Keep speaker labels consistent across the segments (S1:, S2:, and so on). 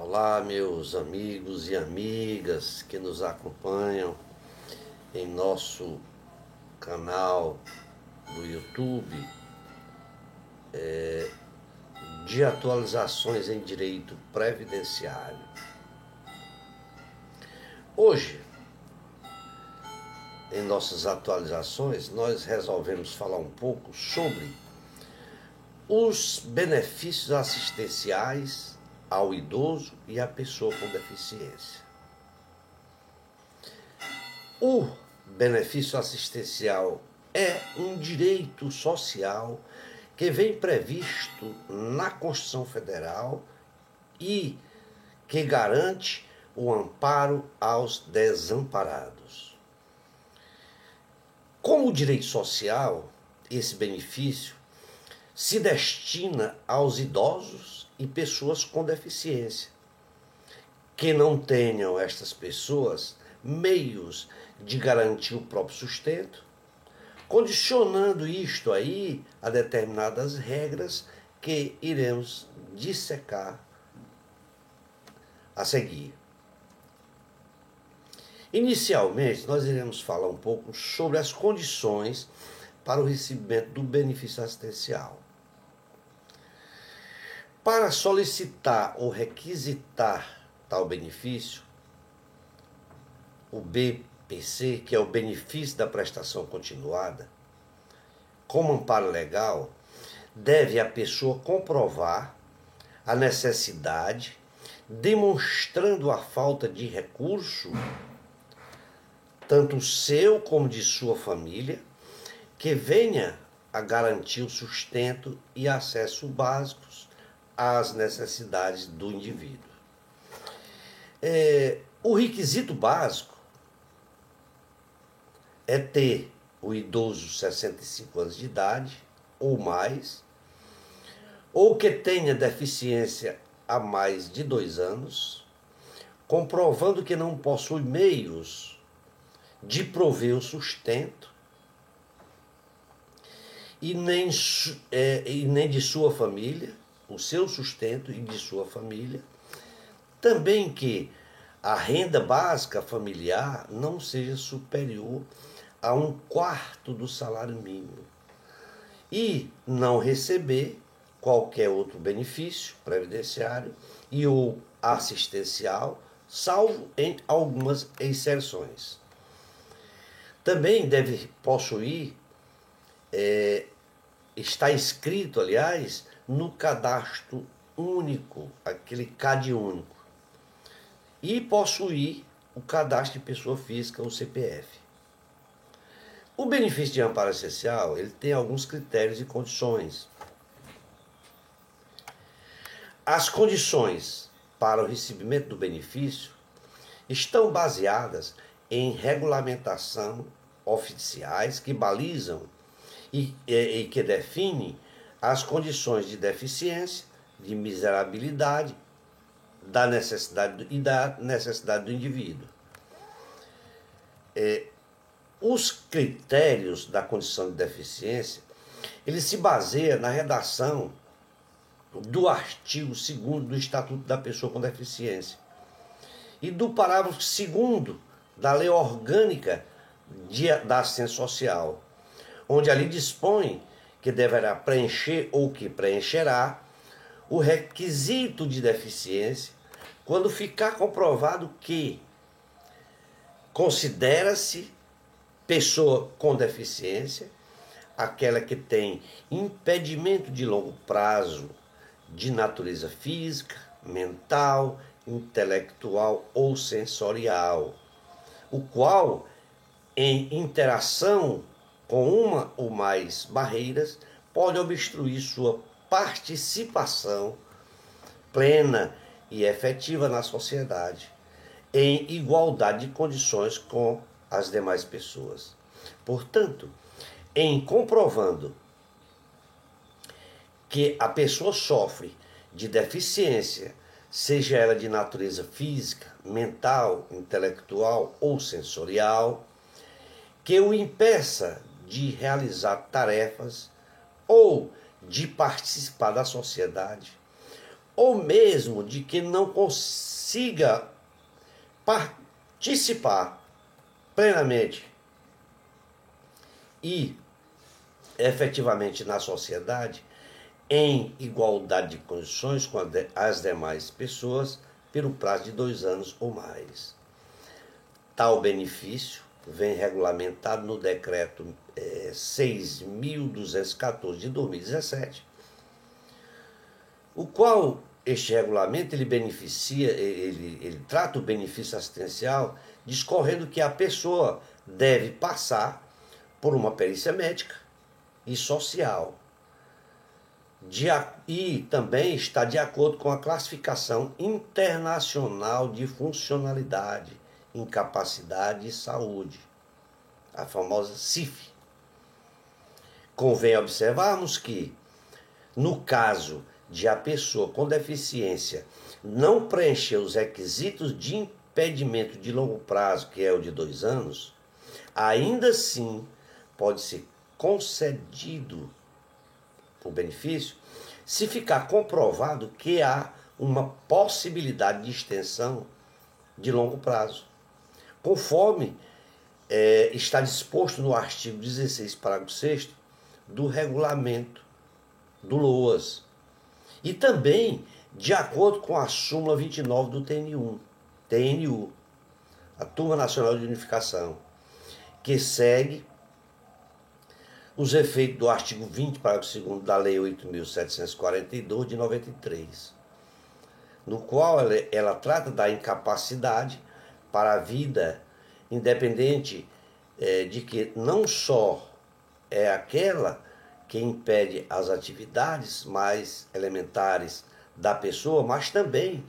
S1: Olá, meus amigos e amigas que nos acompanham em nosso canal do YouTube de atualizações em direito previdenciário. Hoje, em nossas atualizações, nós resolvemos falar um pouco sobre os benefícios assistenciais ao idoso e à pessoa com deficiência. O benefício assistencial é um direito social que vem previsto na Constituição Federal e que garante o amparo aos desamparados. Como direito social, esse benefício se destina aos idosos e pessoas com deficiência, que não tenham estas pessoas meios de garantir o próprio sustento, condicionando isto aí a determinadas regras que iremos dissecar a seguir. Inicialmente, nós iremos falar um pouco sobre as condições para o recebimento do benefício assistencial. Para solicitar ou requisitar tal benefício, o BPC, que é o benefício da prestação continuada, como amparo legal, deve a pessoa comprovar a necessidade, demonstrando a falta de recurso, tanto seu como de sua família, que venha a garantir o sustento e acesso básicos às necessidades do indivíduo. O requisito básico é ter o idoso 65 anos de idade ou mais, ou que tenha deficiência há mais de 2 anos, comprovando que não possui meios de prover o sustento e nem de sua família, o seu sustento e de sua família. Também que a renda básica familiar não seja superior a 1/4 do salário mínimo e não receber qualquer outro benefício previdenciário e ou assistencial, salvo em algumas exceções. Também deve possuir, está inscrito, aliás, no cadastro único, aquele CAD único, e possuir o cadastro de pessoa física, o CPF. O benefício de amparo essencial, ele tem alguns critérios e condições. As condições para o recebimento do benefício estão baseadas em regulamentação oficiais que balizam e que definem as condições de deficiência, de miserabilidade, da necessidade do indivíduo. Os critérios da condição de deficiência, ele se baseia na redação do artigo 2º do Estatuto da Pessoa com Deficiência e do parágrafo 2º da Lei Orgânica da Assistência Social, onde ali dispõe que deverá preencher ou que preencherá o requisito de deficiência quando ficar comprovado que considera-se pessoa com deficiência aquela que tem impedimento de longo prazo de natureza física, mental, intelectual ou sensorial, o qual, em interação com uma ou mais barreiras, pode obstruir sua participação plena e efetiva na sociedade, em igualdade de condições com as demais pessoas. Portanto, em comprovando que a pessoa sofre de deficiência, seja ela de natureza física, mental, intelectual ou sensorial, que o impeça de realizar tarefas ou de participar da sociedade, ou mesmo de que não consiga participar plenamente e efetivamente na sociedade em igualdade de condições com as demais pessoas pelo prazo de 2 anos ou mais. Tal benefício vem regulamentado no decreto 6.214 de 2017, o qual este regulamento ele trata o benefício assistencial discorrendo que a pessoa deve passar por uma perícia médica e social e também está de acordo com a classificação internacional de funcionalidade, incapacidade e saúde, a famosa CIF. Convém observarmos que, no caso de a pessoa com deficiência não preencher os requisitos de impedimento de longo prazo, que é o de 2 anos, ainda assim pode ser concedido o benefício se ficar comprovado que há uma possibilidade de extensão de longo prazo, conforme está disposto no artigo 16, parágrafo 6º do regulamento do LOAS, e também de acordo com a súmula 29 do TNU, a Turma Nacional de Unificação, que segue os efeitos do artigo 20, parágrafo 2º da Lei 8.742 de 93, no qual ela trata da incapacidade para a vida independente, de que não só é aquela que impede as atividades mais elementares da pessoa, mas também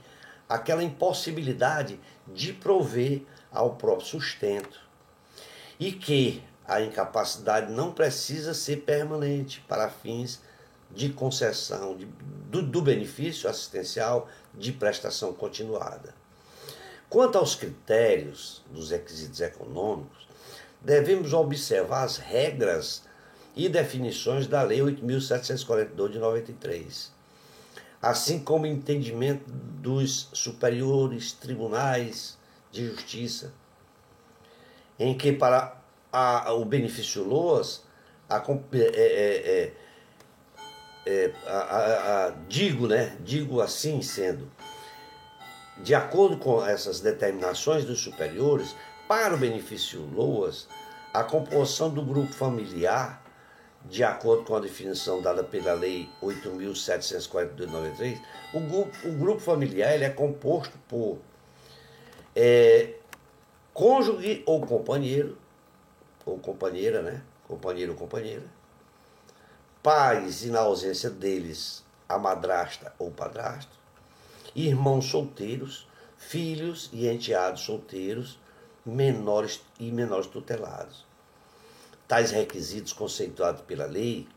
S1: aquela impossibilidade de prover ao próprio sustento. E que a incapacidade não precisa ser permanente para fins de concessão do benefício assistencial de prestação continuada. Quanto aos critérios dos requisitos econômicos, devemos observar as regras e definições da Lei 8.742 de 93, assim como o entendimento dos superiores tribunais de justiça, em que para o benefício LOAS, digo assim sendo, de acordo com essas determinações dos superiores, para o benefício LOAS, a composição do grupo familiar, de acordo com a definição dada pela Lei 8.742 de 93, o grupo familiar ele é composto por cônjuge ou companheiro, ou companheira, né? Companheiro ou companheira, pais e na ausência deles a madrasta ou padrasto, irmãos solteiros, filhos e enteados solteiros, menores e menores tutelados. Tais requisitos conceituados pela lei,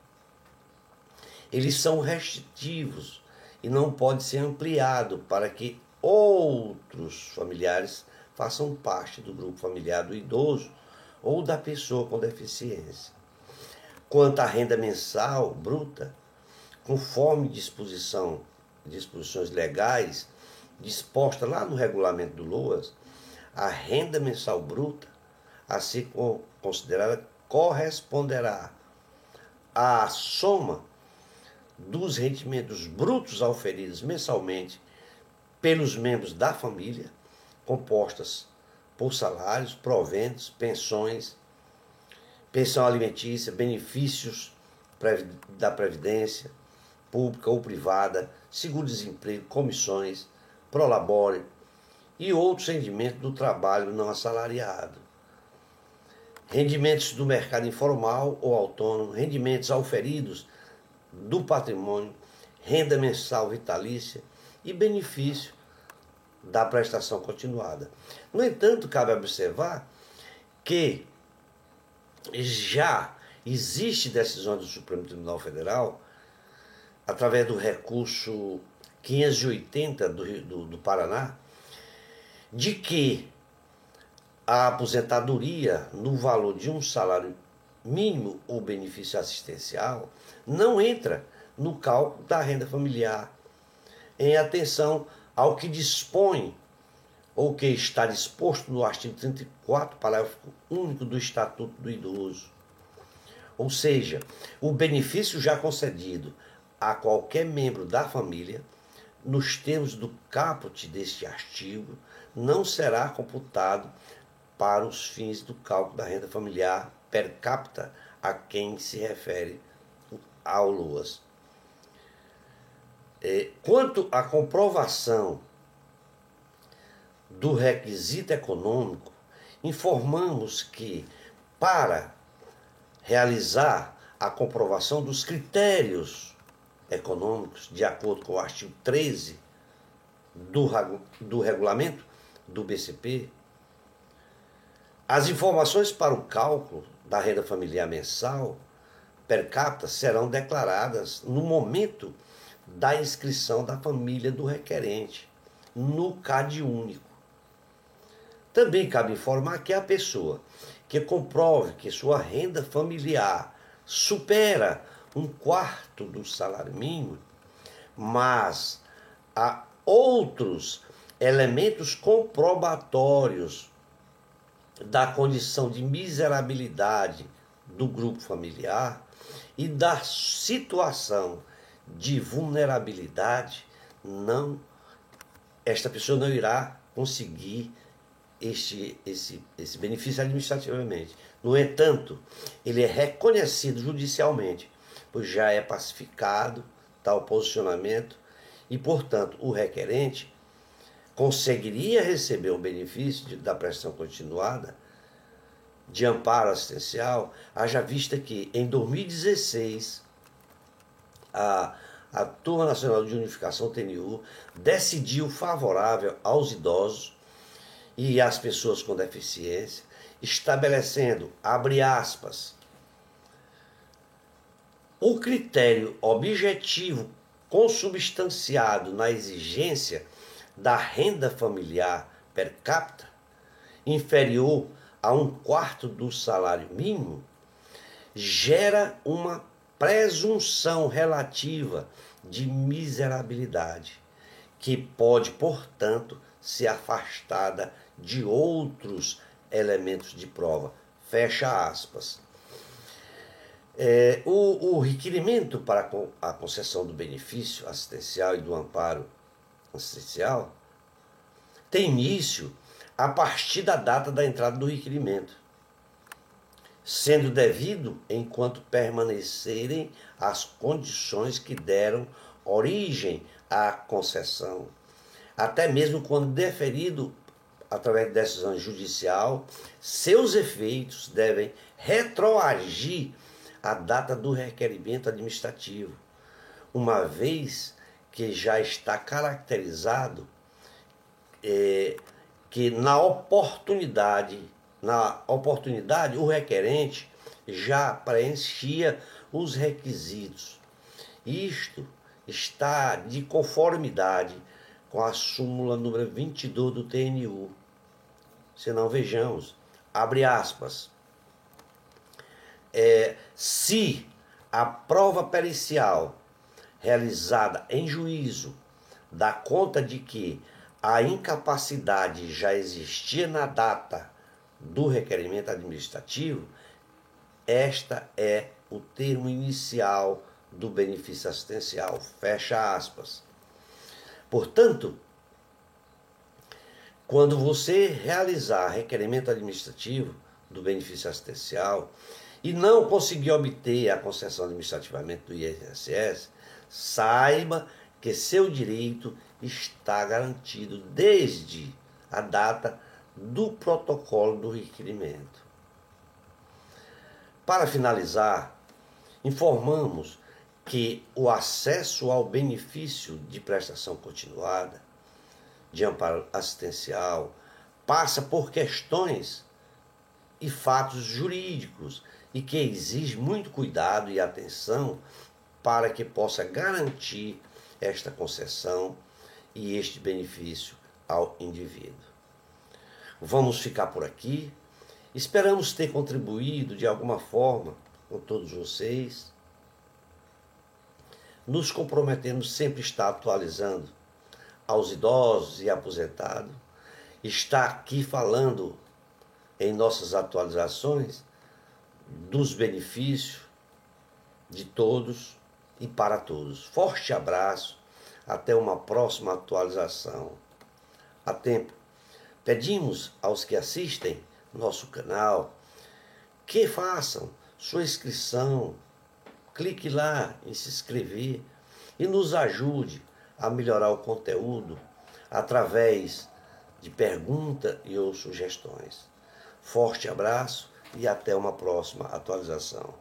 S1: eles são restritivos e não pode ser ampliado para que outros familiares façam parte do grupo familiar do idoso ou da pessoa com deficiência. Quanto à renda mensal bruta, conforme disposições legais disposta lá no regulamento do LOAS, a renda mensal bruta a ser considerada corresponderá à soma dos rendimentos brutos auferidos mensalmente pelos membros da família, compostas por salários, proventos, pensões, pensão alimentícia, benefícios da Previdência pública ou privada, seguro-desemprego, comissões, prolabore e outros rendimentos do trabalho não assalariado. Rendimentos do mercado informal ou autônomo, rendimentos auferidos do patrimônio, renda mensal vitalícia e benefício da prestação continuada. No entanto, cabe observar que já existe decisões do Supremo Tribunal Federal, através do recurso 580 do Paraná, de que a aposentadoria no valor de um salário mínimo ou benefício assistencial não entra no cálculo da renda familiar em atenção ao que dispõe ou que está disposto no artigo 34, parágrafo único do Estatuto do Idoso. Ou seja, o benefício já concedido a qualquer membro da família, nos termos do caput deste artigo, não será computado para os fins do cálculo da renda familiar per capita a quem se refere ao LOAS. Quanto à comprovação do requisito econômico, informamos que, para realizar a comprovação dos critérios econômicos, de acordo com o artigo 13 do regulamento do BCP, as informações para o cálculo da renda familiar mensal per capita serão declaradas no momento da inscrição da família do requerente no CAD único. Também cabe informar que a pessoa que comprove que sua renda familiar supera 1/4 do salário mínimo, mas há outros elementos comprobatórios da condição de miserabilidade do grupo familiar e da situação de vulnerabilidade, esta pessoa não irá conseguir esse benefício administrativamente. No entanto, ele é reconhecido judicialmente, pois já é pacificado tal posicionamento e, portanto, o requerente conseguiria receber o benefício da prestação continuada de amparo assistencial, haja vista que, em 2016, a Turma Nacional de Unificação, TNU, decidiu favorável aos idosos e às pessoas com deficiência, estabelecendo, abre aspas, o critério objetivo consubstanciado na exigência da renda familiar per capita inferior a 1/4 do salário mínimo, gera uma presunção relativa de miserabilidade, que pode, portanto, ser afastada de outros elementos de prova. Fecha aspas. O requerimento para a concessão do benefício assistencial e do amparo assistencial tem início a partir da data da entrada do requerimento, sendo devido enquanto permanecerem as condições que deram origem à concessão, até mesmo quando deferido através de decisão judicial, seus efeitos devem retroagir à data do requerimento administrativo, uma vez que já está caracterizado que na oportunidade o requerente já preenchia os requisitos. Isto está de conformidade com a súmula número 22 do TNU. Se não, vejamos, abre aspas, se a prova pericial realizada em juízo dá conta de que a incapacidade já existia na data do requerimento administrativo, esta é o termo inicial do benefício assistencial, fecha aspas. Portanto, quando você realizar requerimento administrativo do benefício assistencial e não conseguir obter a concessão administrativamente do INSS, saiba que seu direito está garantido desde a data do protocolo do requerimento. Para finalizar, informamos que o acesso ao benefício de prestação continuada, de amparo assistencial, passa por questões e fatos jurídicos e que exige muito cuidado e atenção para que possa garantir esta concessão e este benefício ao indivíduo. Vamos ficar por aqui. Esperamos ter contribuído de alguma forma com todos vocês. Nos comprometemos sempre a estar atualizando aos idosos e aposentados, está aqui falando em nossas atualizações dos benefícios de todos e para todos. Forte abraço, até uma próxima atualização. A tempo. Pedimos aos que assistem nosso canal que façam sua inscrição, clique lá em se inscrever e nos ajude a melhorar o conteúdo através de perguntas e ou sugestões. Forte abraço e até uma próxima atualização.